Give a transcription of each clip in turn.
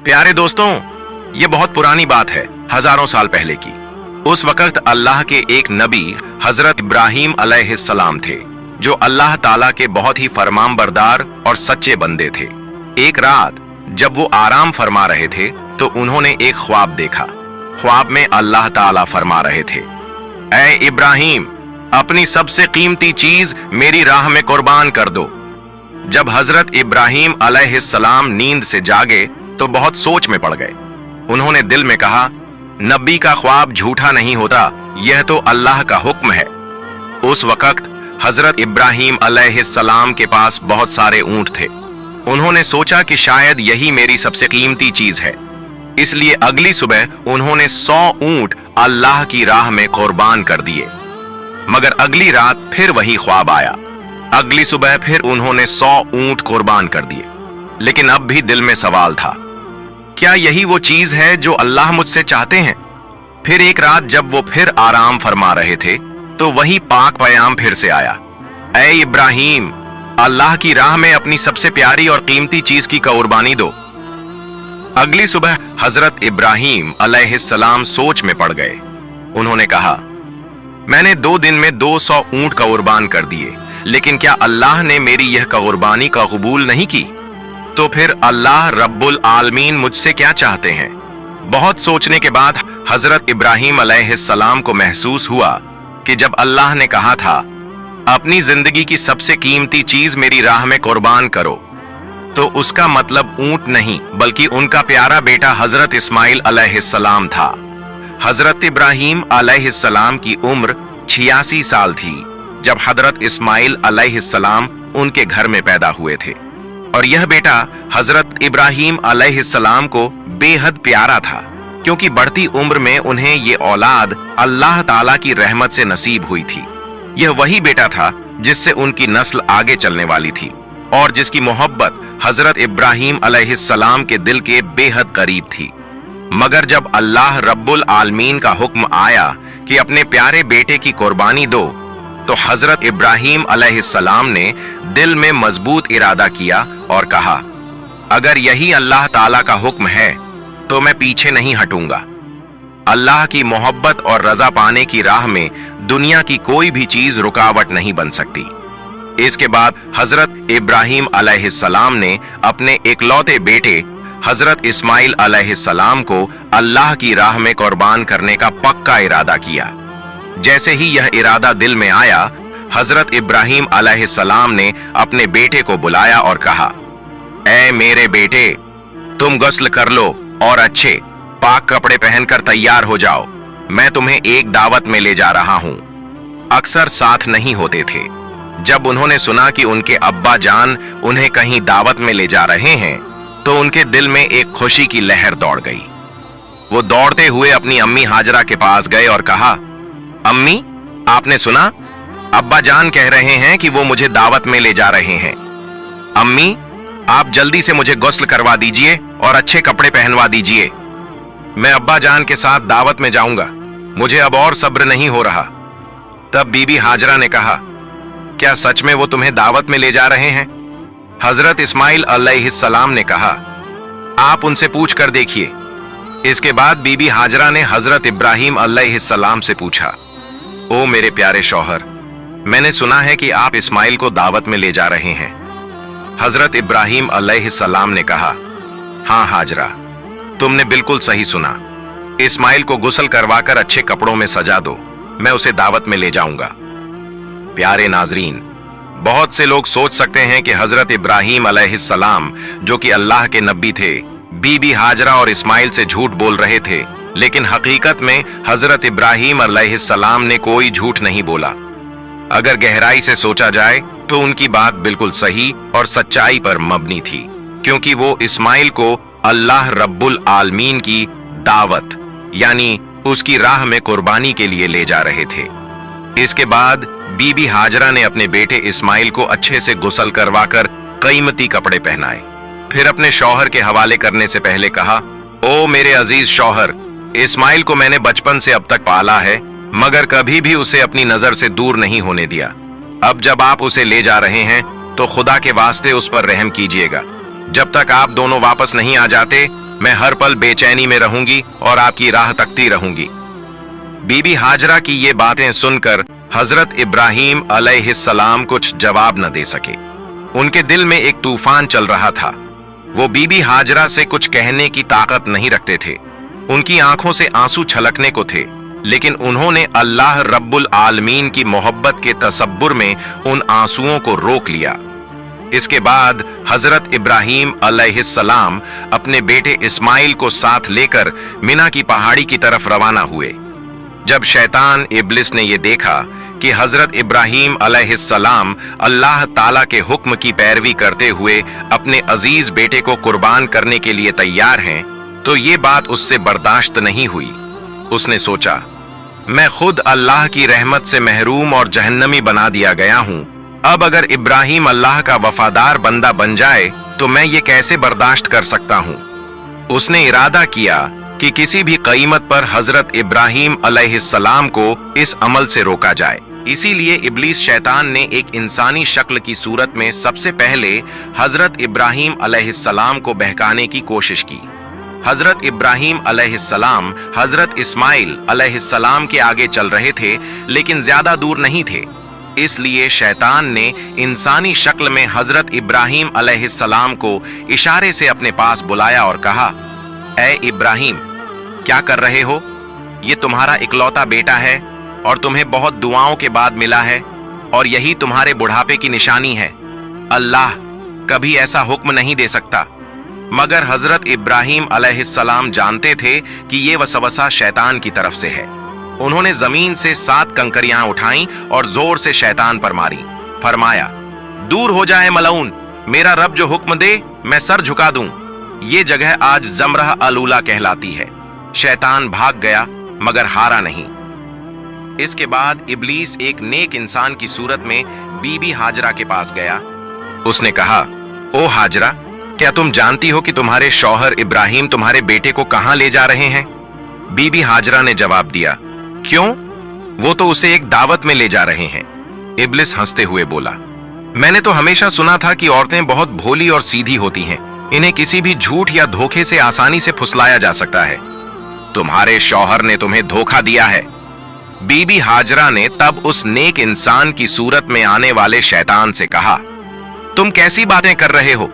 प्यारे दोस्तों, ये बहुत पुरानी बात है, हजारों साल पहले की। उस वक्त अल्लाह के एक नबी हजरत इब्राहीम अलैहिस्सलाम थे, जो अल्लाह ताला के बहुत ही फरमानबरदार और सच्चे बंदे थे। एक रात जब वो आराम फरमा रहे थे तो उन्होंने एक ख्वाब देखा। ख्वाब में अल्लाह ताला फरमा रहे थे, ऐ इब्राहीम, अपनी सबसे कीमती चीज मेरी राह में कुर्बान कर दो। जब हजरत इब्राहीम अलैहिस्सलाम नींद से जागे तो बहुत सोच में पड़ गए। उन्होंने दिल में कहा, नबी का ख्वाब झूठा नहीं होता, यह तो अल्लाह का हुक्म है। उस वक्त हजरत इब्राहीम अलैहिस्सलाम के पास बहुत सारे ऊंट थे। उन्होंने सोचा कि शायद यही मेरी सबसे कीमती चीज है, इसलिए अगली सुबह उन्होंने 100 ऊंट अल्लाह की राह में कुर्बान कर दिए। मगर अगली रात फिर वही ख्वाब आया। अगली सुबह फिर उन्होंने 100 ऊंट कुर्बान कर दिए। लेकिन अब भी दिल में सवाल था, क्या यही वो चीज है जो अल्लाह मुझसे चाहते हैं? फिर एक रात जब वो फिर आराम फरमा रहे थे तो वही पाक पैगाम फिर से आया, ऐ इब्राहीम, अल्लाह की राह में अपनी सबसे प्यारी और कीमती चीज की कुर्बानी दो। अगली सुबह हजरत इब्राहीम अलैहिस्सलाम सोच में पड़ गए। उन्होंने कहा, मैंने 2 दिन में 200 ऊंट कुर्बान कर दिए, लेकिन क्या अल्लाह ने मेरी यह कुर्बानी का कबूल नहीं की? तो फिर अल्लाह रब्बुल आलमीन मुझसे क्या चाहते हैं? बहुत सोचने के बाद हजरत इब्राहीम अलैहिस्सलाम को महसूस हुआ कि जब अल्लाह ने कहा था, अपनी जिंदगी की सबसे कीमती चीज मेरी राह में कुर्बान करो, तो उसका मतलब ऊंट नहीं बल्कि उनका प्यारा बेटा हजरत इस्माइल अलैहिस्सलाम था। हजरत इब्राहीम अलैहिस्सलाम की उम्र 86 साल थी जब हजरत इस्माइल अलैहिस्सलाम उनके घर में पैदा हुए थे, और यह बेटा हजरत इब्राहीम अलैहिस्सलाम को बेहद प्यारा था, क्योंकि बढ़ती उम्र में उन्हें ये औलाद अल्लाह ताला की रहमत से नसीब हुई थी। यह वही बेटा था जिससे उनकी नस्ल आगे चलने वाली थी और जिसकी मोहब्बत हजरत इब्राहीम अलैहिस्सलाम के दिल के बेहद करीब थी। मगर जब अल्लाह रब्बुल आलमीन का हुक्म आया कि अपने प्यारे बेटे की कुर्बानी दो, तो हजरत इब्राहीम अलैहिस्सलाम ने दिल में मजबूत इरादा किया और कहा, अगर यही अल्लाह ताला का हुक्म है तो मैं पीछे नहीं हटूंगा। अल्लाह की मोहब्बत और रजा पाने की राह में दुनिया की कोई भी चीज रुकावट नहीं बन सकती। इसके बाद हजरत इब्राहीम अलैहिस्सलाम ने अपने इकलौते बेटे हजरत इस्माइल अलैहिस्सलाम को अल्लाह की राह में कुर्बान करने का पक्का इरादा किया। जैसे ही यह इरादा दिल में आया, हजरत इब्राहीम अलैहिस्सलाम ने अपने बेटे को बुलाया और कहा, ऐ मेरे बेटे, तुम गुस्ल कर लो और अच्छे पाक कपड़े पहनकर तैयार हो जाओ। मैं तुम्हें एक दावत में ले जा रहा हूं। अक्सर साथ नहीं होते थे। जब उन्होंने सुना कि उनके अब्बा जान उन्हें कहीं दावत में ले जा रहे हैं, तो उनके दिल में एक खुशी की लहर दौड़ गई। वो दौड़ते हुए अपनी अम्मी हाजरा के पास गए और कहा, अम्मी, आपने सुना? अब्बा जान कह रहे हैं कि वो मुझे दावत में ले जा रहे हैं। अम्मी, आप जल्दी से मुझे गुस्ल करवा दीजिए और अच्छे कपड़े पहनवा दीजिए। मैं अब्बा जान के साथ दावत में जाऊंगा, मुझे अब और सब्र नहीं हो रहा। तब बीबी हाजरा ने कहा, क्या सच में वो तुम्हें दावत में ले जा रहे हैं? हजरत इस्माइल अलैहिस्सलाम ने कहा, आप उनसे पूछ कर देखिए। इसके बाद बीबी हाजरा ने हजरत इब्राहीम अलैहिस्सलाम से पूछा, ओ मेरे प्यारे शौहर, मैंने सुना है कि आप इस्माइल को दावत में ले जा रहे हैं। हजरत इब्राहीम अलैहिस्सलाम ने कहा, हाँ हाजरा, तुमने बिल्कुल सही सुना। इस्माइल को गुस्ल करवाकर अच्छे कपड़ों में सजा दो, मैं उसे दावत में ले जाऊंगा। प्यारे नाजरीन, बहुत से लोग सोच सकते हैं कि हजरत इब्राहीम अलैहिस्सलाम, जो कि अल्लाह के नबी थे, बीबी हाजरा और इस्माइल से झूठ बोल रहे थे, लेकिन हकीकत में हजरत इब्राहीम अलैहिस्सलाम ने कोई झूठ नहीं बोला। अगर गहराई से सोचा जाए तो उनकी बात बिल्कुल सही और सच्चाई पर मबनी थी, क्योंकि वो इस्माइल को अल्लाह रब्बुल आलमीन की दावत यानी उसकी राह में कुर्बानी के लिए ले जा रहे थे। इसके बाद बीबी हाजरा ने अपने बेटे इस्माइल को अच्छे से गुस्ल करवाकर कीमती कपड़े पहनाए। फिर अपने शौहर के हवाले करने से पहले कहा, ओ मेरे अजीज शौहर, इस्माइल को मैंने बचपन से अब तक पाला है, मगर कभी भी उसे अपनी नजर से दूर नहीं होने दिया। अब जब आप उसे ले जा रहे हैं तो खुदा के वास्ते उस पर रहम कीजिएगा। जब तक आप दोनों वापस नहीं आ जाते, मैं हर पल बेचैनी में रहूंगी और आपकी राह तकती रहूंगी। बीबी हाजरा की ये बातें सुनकर हजरत इब्राहीम अलैहिस्सलाम कुछ जवाब न दे सके। उनके दिल में एक तूफान चल रहा था। वो बीबी हाजरा से कुछ कहने की ताकत नहीं रखते थे। उनकी आंखों से आंसू छलकने को थे, लेकिन उन्होंने अल्लाह रब्बुल आलमीन की मोहब्बत के तसब्बुर में उन आंसुओं को रोक लिया। इसके बाद हजरत इब्राहीम अलैहिस्सलाम अपने बेटे इस्माइल को साथ लेकर मिना की पहाड़ी की तरफ रवाना हुए। जब शैतान इब्लिस ने यह देखा कि हजरत इब्राहीम अलैहिस्सलाम अल्लाह ताला के हुक्म की पैरवी करते हुए अपने अजीज बेटे को कुर्बान करने के लिए तैयार हैं, तो ये बात उससे बर्दाश्त नहीं हुई। उसने सोचा, मैं खुद अल्लाह की रहमत से महरूम और जहन्नमी बना दिया गया हूं। अब अगर इब्राहीम अल्लाह का वफादार बंदा बन जाए तो मैं ये कैसे बर्दाश्त कर सकता हूं। उसने इरादा किया कि किसी भी कीमत पर हजरत इब्राहीम अलैहिस्सलाम को इस अमल से रोका जाए। इसीलिए इब्लीस शैतान ने एक इंसानी शक्ल की सूरत में सबसे पहले हजरत इब्राहीम अलैहिस्सलाम को बहकाने की कोशिश की। हजरत इब्राहीम अलैहिस्सलाम हजरत इस्माइल अलैहिस्सलाम के आगे चल रहे थे, लेकिन ज्यादा दूर नहीं थे। इसलिए शैतान ने इंसानी शक्ल में हजरत इब्राहीम अलैहिस्सलाम को इशारे से अपने पास बुलाया और कहा, ऐ इब्राहीम, क्या कर रहे हो? ये तुम्हारा इकलौता बेटा है और तुम्हें बहुत दुआओं के बाद मिला है, और यही तुम्हारे बुढ़ापे की निशानी है। अल्लाह कभी ऐसा हुक्म नहीं दे सकता। मगर हजरत इब्राहीम अलैहिस्सलाम जानते थे कि ये वसवसा शैतान की तरफ से है। उन्होंने जमीन से 7 कंकरियां उठाईं और जोर से शैतान पर मारी। फरमाया, दूर हो जाए मलऊन, मेरा रब जो हुक्म दे मैं सर झुका दूं। ये जगह आज जमरह अलूला कहलाती है। शैतान भाग गया मगर हारा नहीं। इसके बाद इब्लीस एक नेक इंसान की सूरत में बीबी हाजरा के पास गया। उसने कहा, ओ हाजरा, क्या तुम जानती हो कि तुम्हारे शौहर इब्राहीम तुम्हारे बेटे को कहां ले जा रहे हैं? बीबी हाजरा ने जवाब दिया, क्यों? वो तो उसे एक दावत में ले जा रहे हैं। इब्लिस हंसते हुए बोला, मैंने तो हमेशा सुना था कि औरतें बहुत भोली और सीधी होती हैं। इन्हें किसी भी झूठ या धोखे से आसानी से फुसलाया जा सकता है। तुम्हारे शौहर ने तुम्हें धोखा दिया है। बीबी हाजरा ने तब उस नेक इंसान की सूरत में आने वाले शैतान से कहा, तुम कैसी बातें कर रहे हो?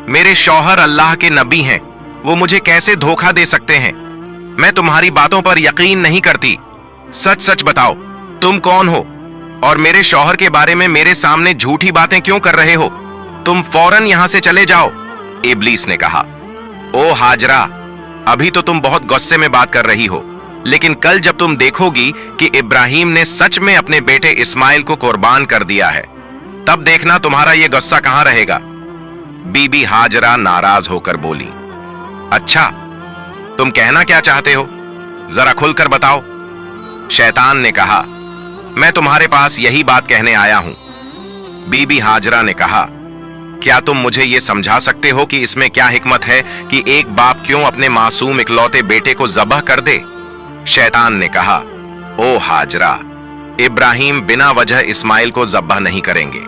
मेरे शौहर अल्लाह के नबी हैं, वो मुझे कैसे धोखा दे सकते हैं? मैं तुम्हारी बातों पर यकीन नहीं करती। सच सच बताओ, तुम कौन हो और मेरे शौहर के बारे में मेरे सामने झूठी बातें क्यों कर रहे हो? तुम फौरन यहां से चले जाओ। इब्लीस ने कहा, ओ हाजरा, अभी तो तुम बहुत गुस्से में बात कर रही हो, लेकिन कल जब तुम देखोगी कि इब्राहीम ने सच में अपने बेटे इस्माइल को कुर्बान कर दिया है, तब देखना तुम्हारा यह गुस्सा कहां रहेगा। बीबी हाजरा नाराज होकर बोली, अच्छा, तुम कहना क्या चाहते हो? जरा खुलकर बताओ। शैतान ने कहा, मैं तुम्हारे पास यही बात कहने आया हूं। बीबी हाजरा ने कहा, क्या तुम मुझे यह समझा सकते हो कि इसमें क्या हिकमत है कि एक बाप क्यों अपने मासूम इकलौते बेटे को ज़बह कर दे? शैतान ने कहा, ओ हाजरा, इब्राहीम बिना वजह इस्माइल को ज़बह नहीं करेंगे।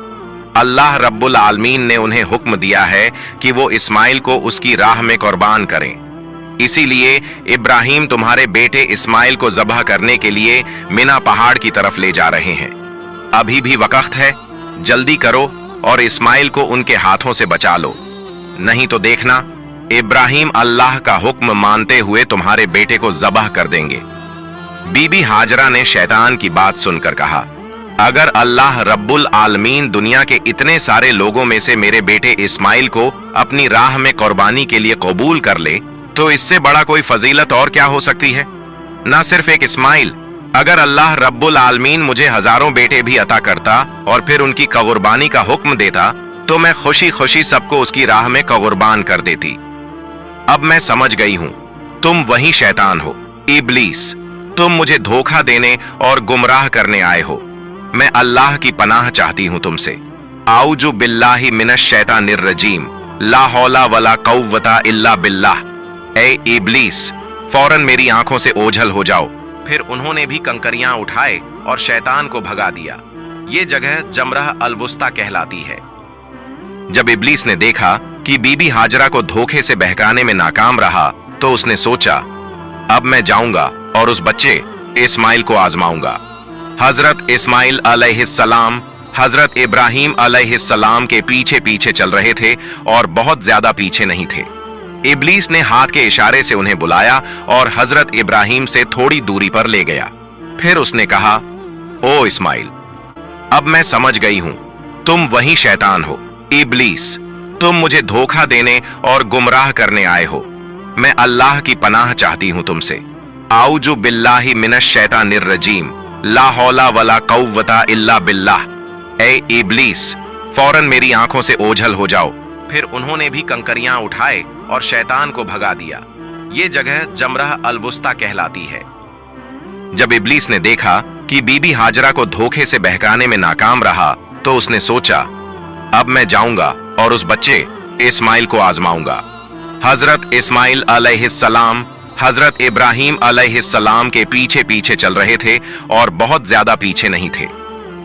अल्लाह रब्बुल आलमीन ने उन्हें हुक्म दिया है कि वो इस्माइल को उसकी राह में कुर्बान करें। इसीलिए इब्राहीम तुम्हारे बेटे इस्माइल को ज़बह करने के लिए मिना पहाड़ की तरफ ले जा रहे हैं। अभी भी वक्त है, जल्दी करो और इस्माइल को उनके हाथों से बचा लो, नहीं तो देखना इब्राहीम अल्लाह का हुक्म मानते हुए तुम्हारे बेटे को ज़बह कर देंगे। बीबी हाजरा ने शैतान की बात सुनकर कहा, अगर अल्लाह रब्बुल आलमीन दुनिया के इतने सारे लोगों में से मेरे बेटे इस्माइल को अपनी राह में कुर्बानी के लिए कबूल कर ले, तो इससे बड़ा कोई फजीलत और क्या हो सकती है? ना सिर्फ एक इस्माइल, अगर अल्लाह रब्बुल आलमीन मुझे हजारों बेटे भी अता करता और फिर उनकी कुर्बानी का हुक्म देता, तो मैं खुशी खुशी सबको उसकी राह में कुर्बान कर देती। अब मैं समझ गई हूं, तुम वही शैतान हो, इब्लीस। तुम मुझे धोखा देने और गुमराह करने आए हो। मैं अल्लाह की पनाह चाहती हूं तुमसे। आऊजु बिल्लाहि मिनश शैतानिर रजीम, ला हौला वला कव्वता इल्ला बिल्लाह। ए इब्लीस, फौरन मेरी आंखों से ओझल हो जाओ। फिर उन्होंने भी कंकरियां उठाए और शैतान को भगा दिया। ये जगह जमरह अल-वुस्ता कहलाती है। जब इब्लीस ने देखा कि बीबी हाजरा को धोखे से बहकाने में नाकाम रहा, तो उसने सोचा, अब मैं जाऊंगा और उस बच्चे इस्माइल को आजमाऊंगा। हजरत इस्माइल अलैहिस्सलाम हजरत इब्राहिम अलैहिस्सलाम के पीछे पीछे चल रहे थे और बहुत ज्यादा पीछे नहीं थे। इब्लीस ने हाथ के इशारे से उन्हें बुलाया और हजरत इब्राहिम से थोड़ी दूरी पर ले गया। फिर उसने कहा, ओ इस्माइल, अब मैं समझ गई हूं, तुम वही शैतान हो, इब्लीस। तुम मुझे धोखा देने और गुमराह करने आए हो। मैं अल्लाह की पनाह चाहती हूं तुमसे। आऊजु बिल्लाहि मिनश शैतानिर रजीम, ला हौला वला कव्वता इल्ला बिल्लाह। ए इब्लीस, फौरन मेरी आंखों से ओझल हो जाओ। फिर उन्होंने भी कंकरियां उठाए और शैतान को भगा दिया। ये जगह जमरह अल-वुस्ता कहलाती है। जब इब्लीस ने देखा कि बीबी हाजरा को धोखे से बहकाने में नाकाम रहा, तो उसने सोचा, अब मैं जाऊंगा और उस बच्चे इस्माइल को आजमाऊंगा। हजरत इस्माइल अलैहिस्सलाम हजरत इब्राहिम अलैहिस्सलाम के पीछे पीछे चल रहे थे और बहुत ज्यादा पीछे नहीं थे।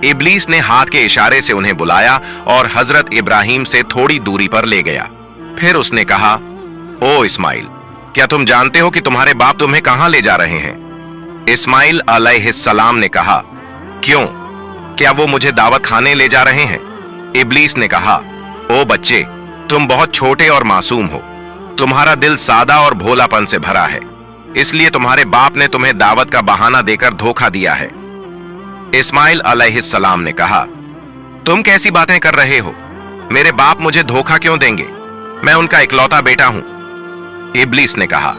इब्लीस ने हाथ के इशारे से उन्हें बुलाया और हजरत इब्राहिम से थोड़ी दूरी पर ले गया। फिर उसने कहा, ओ इस्माइल, क्या तुम जानते हो कि तुम्हारे बाप तुम्हें कहां ले जा रहे हैं? इस्माइल अलैहिस्सलाम ने कहा, क्यों, क्या वो मुझे दावत खाने ले जा रहे हैं? इब्लीस ने कहा, ओ बच्चे, तुम बहुत छोटे और मासूम हो। तुम्हारा दिल सादा और भोलापन से भरा है, इसलिए तुम्हारे बाप ने तुम्हें दावत का बहाना देकर धोखा दिया है। इस्माइल अलैहिस्सलाम ने कहा, तुम कैसी बातें कर रहे हो? मेरे बाप मुझे धोखा क्यों देंगे? मैं उनका इकलौता बेटा हूं। इब्लीस ने कहा,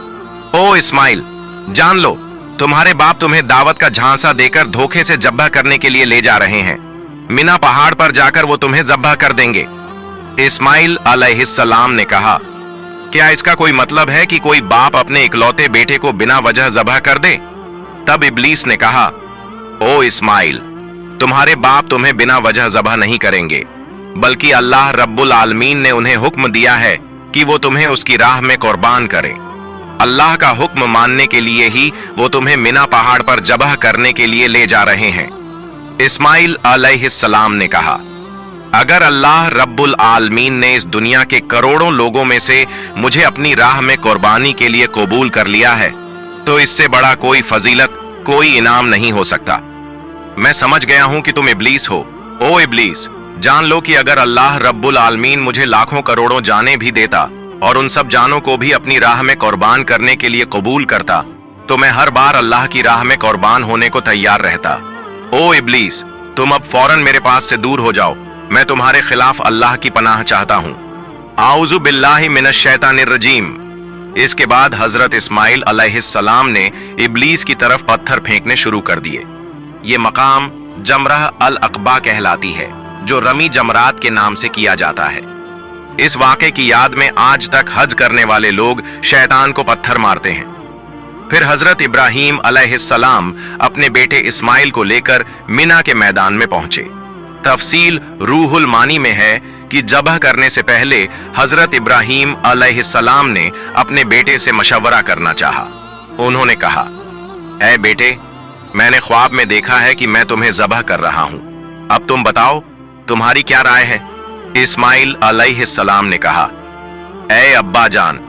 ओ इस्माइल, जान लो, तुम्हारे बाप तुम्हें दावत का झांसा देकर धोखे से जब्बा करने के लिए ले जा रहे हैं। मिना पहाड़ पर जाकर वो तुम्हें जब्बा कर देंगे। इस्माइल अलैहिस्सलाम ने कहा, क्या इसका कोई मतलब है कि कोई बाप अपने इकलौते बेटे को बिना वजह ज़बह कर दे? तब इब्लीस ने कहा, ओ इस्माइल, तुम्हारे बाप तुम्हें बिना वजह ज़बह नहीं करेंगे, बल्कि अल्लाह रब्बुल आलमीन ने उन्हें हुक्म दिया है कि वो तुम्हें उसकी राह में कुर्बान करें। अल्लाह का हुक्म मानने के लिए ही वो तुम्हें मिना पहाड़ पर ज़बह करने के लिए ले जा रहे हैं। इस्माइल अलैहिस्सलाम ने कहा, अगर अल्लाह रब्बुल आलमीन ने इस दुनिया के करोड़ों लोगों में से मुझे अपनी राह में कुर्बानी के लिए कबूल कर लिया है, तो इससे बड़ा कोई फजीलत, कोई इनाम नहीं हो सकता। मैं समझ गया हूं कि तुम इब्लीस हो। ओ इब्लीस, जान लो कि अगर अल्लाह रब्बुल आलमीन मुझे लाखों करोड़ों जानें भी देता और उन सब जानों को भी अपनी राह में कुर्बान करने के लिए कबूल करता, तो मैं हर बार अल्लाह की राह में कुर्बान होने को तैयार रहता। ओ इब्लीस, तुम अब फौरन मेरे पास से दूर हो जाओ। मैं तुम्हारे खिलाफ अल्लाह की पनाह चाहता हूं। आऊज़ु बिल्लाहि मिनश शैतानिर रजीम। इसके बाद हजरत इस्माइल अलैहिस्सलाम ने इब्लीस की तरफ पत्थर फेंकने शुरू कर दिए। ये मकाम जमरह अल अक़बा कहलाती है, जो रमी जमरात के नाम से किया जाता है। इस वाक़े की याद में आज तक हज करने वाले लोग शैतान को पत्थर मारते हैं। फिर हजरत इब्राहिम अलैहिस्सलाम अपने बेटे इस्माइल को लेकर मिना के मैदान में पहुंचे। तफसील रूहुल मानी में है कि ज़बह करने से पहले हजरत इब्राहिम अलैहिस्सलाम ने अपने बेटे से मशवरा करना चाहा। उन्होंने कहा, ऐ बेटे, मैंने ख्वाब में देखा है कि मैं तुम्हें ज़बह कर रहा हूं। अब तुम बताओ, तुम्हारी क्या राय है? इस्माइल अलैहिस्सलाम ने कहा, ऐ अब्बा जान,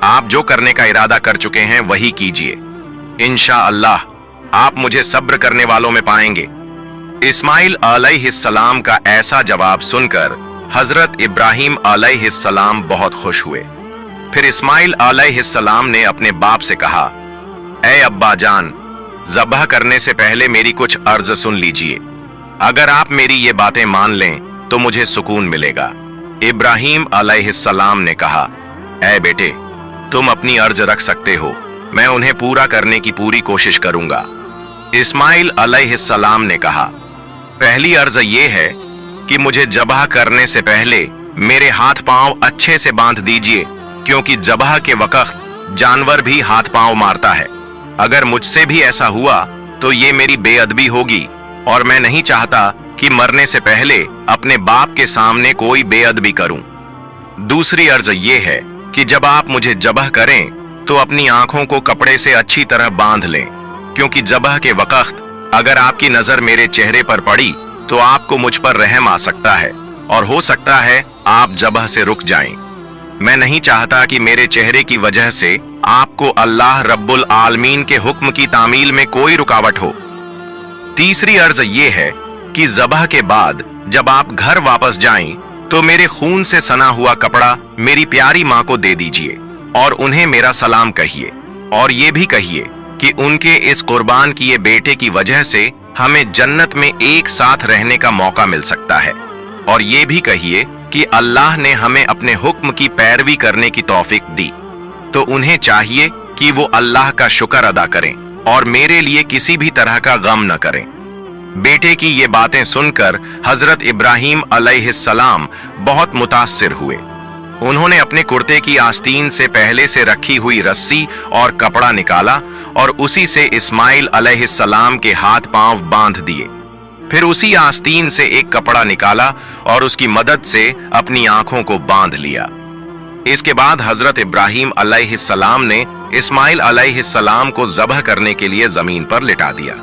आप जो करने का इरादा कर चुके हैं वही कीजिए। इंशाअल्लाह आप मुझे सब्र करने वालों में पाएंगे। इस्माइल अलैहिस्सलाम का ऐसा जवाब सुनकर हजरत इब्राहिम अलैहिस्सलाम बहुत खुश हुए। फिर इस्माइल अलैहिस्सलाम ने अपने बाप से कहा, ऐ अब्बा जान, ज़बह करने से पहले मेरी कुछ अर्ज सुन लीजिए। अगर आप मेरी ये बातें मान लें तो मुझे सुकून मिलेगा। इब्राहिम अलैहिस्सलाम ने कहा, ऐ बेटे, तुम अपनी अर्ज रख सकते हो, मैं उन्हें पूरा करने की पूरी कोशिश करूंगा। इस्माइल अलैहिस्सलाम ने कहा, पहली अर्ज ये है कि मुझे ज़बह करने से पहले मेरे हाथ पांव अच्छे से बांध दीजिए, क्योंकि ज़बह के वक्त जानवर भी हाथ पांव मारता है। अगर मुझसे भी ऐसा हुआ तो ये मेरी बेअदबी होगी और मैं नहीं चाहता कि मरने से पहले अपने बाप के सामने कोई बेअदबी करूं। दूसरी अर्ज ये है कि जब आप मुझे ज़बह करें तो अपनी आंखों को कपड़े से अच्छी तरह बांध लें, क्योंकि ज़बह के वक्त अगर आपकी नजर मेरे चेहरे पर पड़ी तो आपको मुझ पर रहम आ सकता है और हो सकता है आप ज़बह से रुक जाएं। मैं नहीं चाहता कि मेरे चेहरे की वजह से आपको अल्लाह रब्बुल आलमीन के हुक्म की तामील में कोई रुकावट हो। तीसरी अर्ज ये है कि ज़बह के बाद जब आप घर वापस जाएं तो मेरे खून से सना हुआ कपड़ा मेरी प्यारी माँ को दे दीजिए और उन्हें मेरा सलाम कहिए, और ये भी कहिए कि उनके इस कुर्बान किए बेटे की वजह से हमें जन्नत में एक साथ रहने का मौका मिल सकता है। और ये भी कहिए कि अल्लाह ने हमें अपने हुक्म की पैरवी करने की तौफीक दी, तो उन्हें चाहिए कि वो अल्लाह का शुक्र अदा करें और मेरे लिए किसी भी तरह का गम न करें। बेटे की ये बातें सुनकर हजरत इब्राहीम अलैहिस्सलाम बहुत मुतासिर हुए। उन्होंने अपने कुर्ते की आस्तीन से पहले से रखी हुई रस्सी और कपड़ा निकाला और उसी से इस्माइल अलैहिस्सलाम के हाथ पांव बांध दिए। फिर उसी आस्तीन से एक कपड़ा निकाला और उसकी मदद से अपनी आंखों को बांध लिया। इसके बाद हजरत इब्राहीम अलैहिस्सलाम ने इस्माइल अलैहिस्सलाम को ज़बह करने के लिए जमीन पर लिटा दिया।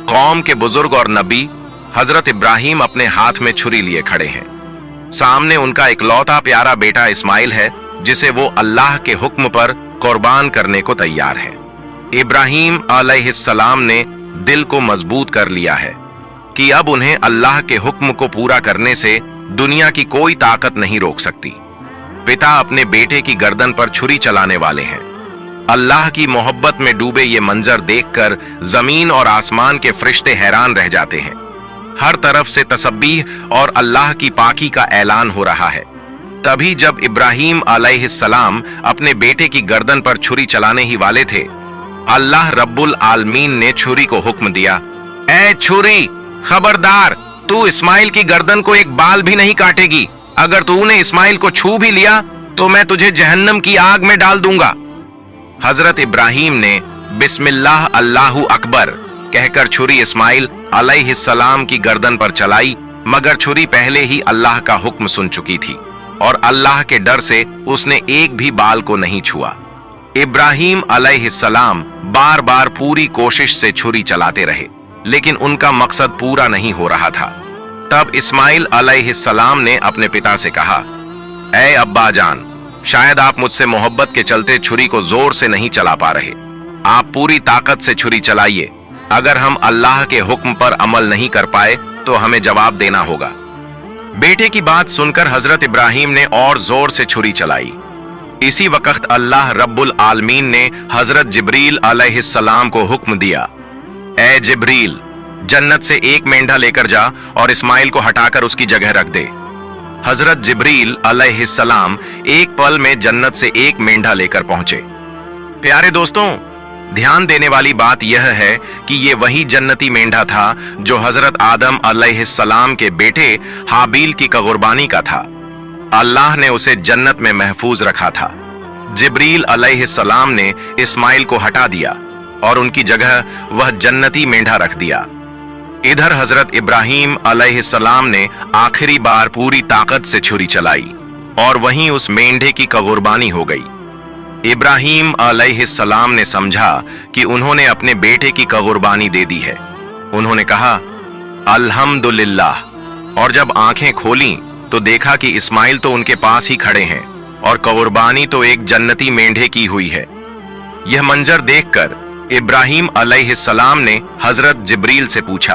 कौम के बुजुर्ग और नबी हजरत इब्राहीम अपने हाथ में छुरी लिए खड़े हैं। सामने उनका इकलौता प्यारा बेटा इस्माइल है, जिसे वो अल्लाह के हुक्म पर कुर्बान करने को तैयार है। इब्राहीम अलैहिस्सलाम ने दिल को मजबूत कर लिया है कि अब उन्हें अल्लाह के हुक्म को पूरा करने से दुनिया की कोई ताकत नहीं रोक सकती। पिता अपने बेटे की गर्दन पर छुरी चलाने वाले हैं। अल्लाह की मोहब्बत में डूबे ये मंजर देखकर जमीन और आसमान के फरिश्ते हैरान रह जाते हैं। हर तरफ से तसब्बीह और अल्लाह की पाकी का ऐलान हो रहा है। तभी जब इब्राहीम अलैहिस्सलाम अपने बेटे की गर्दन पर छुरी चलाने ही वाले थे, अल्लाह रब्बुल आलमीन ने छुरी को हुक्म दिया, ऐ छुरी, खबरदार, तू इस्माइल की गर्दन को एक बाल भी नहीं काटेगी। अगर तूने इस्माइल को छू भी लिया तो मैं तुझे जहन्नम की आग में डाल दूंगा। हजरत इब्राहीम ने बिस्मिल्लाह अल्लाहु अकबर कहकर छुरी इस्माइल अलैहिस्सलाम की गर्दन पर चलाई, मगर छुरी पहले ही अल्लाह का हुक्म सुन चुकी थी और अल्लाह के डर से उसने एक भी बाल को नहीं छुआ। इब्राहीम अलैहिस्सलाम बार बार पूरी कोशिश से छुरी चलाते रहे, लेकिन उनका मकसद पूरा नहीं हो रहा था। तब इस्माइल अलैहिस्सलाम ने अपने पिता से कहा, ऐ अब्बा जान, शायद आप मुझसे मोहब्बत के चलते छुरी को जोर से नहीं चला पा रहे। आप पूरी ताकत से छुरी चलाइए। अगर हम अल्लाह के हुक्म पर अमल नहीं कर पाए तो हमें जवाब देना होगा। बेटे की बात सुनकर हजरत इब्राहीम ने और जोर से छुरी चलाई। इसी वक्त अल्लाह रब्बुल आलमीन ने हजरत जिब्रील अलैहिस्सलाम को हुक्म दिया, ऐ जिब्रील, जन्नत से एक मेंढा लेकर जा और इस्माइल को हटाकर उसकी जगह रख दे। हजरत जिब्रील अलैहिस्सलाम एक पल में जन्नत से एक मेंढा लेकर पहुंचे। प्यारे दोस्तों, ध्यान देने वाली बात यह है कि ये वही जन्नती मेंढा था जो हजरत आदम अलैहिस्सलाम के बेटे हाबील की कुर्बानी का था। अल्लाह ने उसे जन्नत में महफूज रखा था। जिब्रील अलैहिस्सलाम ने इस्माइल को हटा दिया और उनकी जगह वह जन्नती मेंढा रख दिया। इधर हजरत इब्राहीम अलैहिस्सलाम ने आखिरी बार पूरी ताकत से छुरी चलाई और वहीं उस मेंढे की कुर्बानी हो गई। इब्राहीम अलैहिस्सलाम ने समझा कि उन्होंने अपने बेटे की कुर्बानी दे दी है। उन्होंने कहा, अल्हम्दुलिल्लाह, और जब आंखें खोलीं तो देखा कि इस्माइल तो उनके पास ही खड़े हैं और कुर्बानी तो एक जन्नती मेंढे की हुई है। यह मंजर देखकर इब्राहीम अलैहिस्सलाम ने हजरत जिब्रील से पूछा,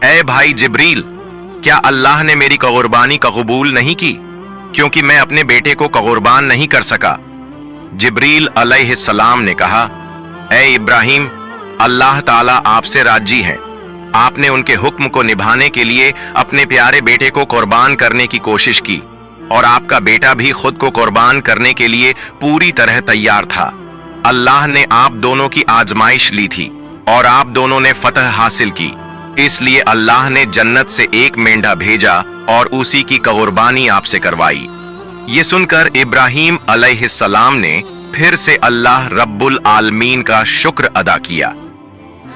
ऐ भाई जिब्रील, क्या अल्लाह ने मेरी कुर्बानी का कबूल नहीं की, क्योंकि मैं अपने बेटे को कुर्बान नहीं कर सका? जिब्रील अलैहिस्सलाम ने कहा, ऐ इब्राहीम, अल्लाह ताला आपसे राजी हैं। आपने उनके हुक्म को निभाने के लिए अपने प्यारे बेटे को कुर्बान करने की कोशिश की और आपका बेटा भी खुद को कुर्बान करने के लिए पूरी तरह तैयार था। अल्लाह ने आप दोनों की आजमाइश ली थी और आप दोनों ने फतह हासिल की, इसलिए अल्लाह ने जन्नत से एक मेंढा भेजा और उसी की कुर्बानी आपसे करवाई। ये सुनकर इब्राहीम अलैहिस्सलाम ने फिर से अल्लाह रब्बुल आलमीन का शुक्र अदा किया।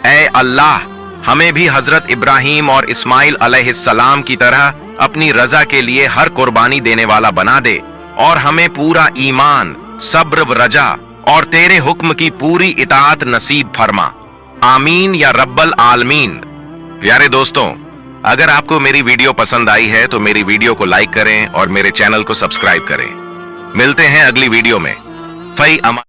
ऐ अल्लाह, हमें भी हजरत इब्राहीम और इस्माइल अलैहिस्सलाम की तरह अपनी रजा के लिए हर कुर्बानी देने वाला बना दे और हमें पूरा ईमान, सब्र व रजा और तेरे हुक्म की पूरी इताअत नसीब फरमा। आमीन या रब्बल आलमीन। प्यारे दोस्तों, अगर आपको मेरी वीडियो पसंद आई है तो मेरी वीडियो को लाइक करें और मेरे चैनल को सब्सक्राइब करें। मिलते हैं अगली वीडियो में। फई अमा